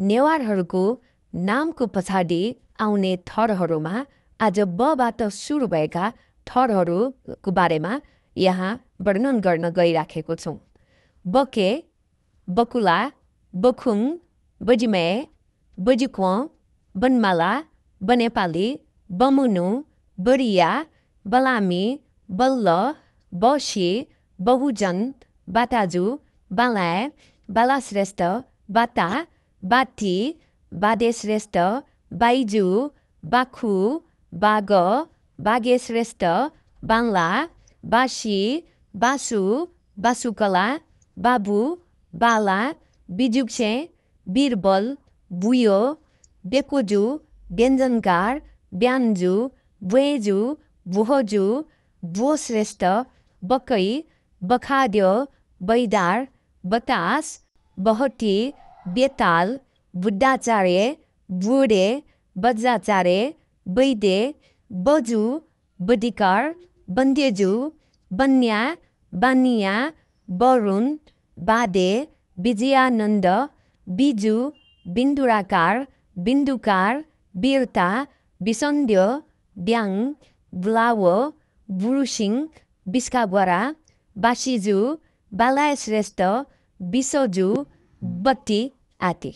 नेवारहरूको नामको पछाडि आउने थरहरूमा आज बबाट सुरु भएका थरहरूको बारेमा यहाँ वर्णन गर्न गइराखेको छौँ। बके, बकुला, बखुङ, बजिमे, बजिक्व, बनमाला, बनेपाली, बमुनु, बरिया, बलामी, बल्ल, बसी, बहुजन, बाटाजु, बालाय, बालाश्रेष्ठ, बाटा, बाटी, बादेश्रेष्ठ, बाइजु, बाखु, बाग, बागेश्रेष्ठ, बाङ्ला, बासी, बासु, बासुकला, बाबु, बाला, बिजुक्से, बिरबल, बुयो, बेकोजु, व्यञ्जनकार, ब्यान्जु, बुएजु, बुहोजु, बुश्रेष्ठ, बकै, बखाद्य, बैदार, बतास, बहटी, बेताल, बुद्धाचार्य, बुढे, बज्राचार्य, बैदे, बजु, बदिकार, बन्देजु, बन्या, बानिया, बरुण, बादे, विजयानन्द, बिजु, बिन्दुराकार, बिन्दुकार, बिर्ता, बिसन्ध्य, ब्याङ, बुलाव, बुरुसिङ, बिस्काबरा, बासिजु, बालायश्रेष्ठ, बिसजु, बत्ती आदि।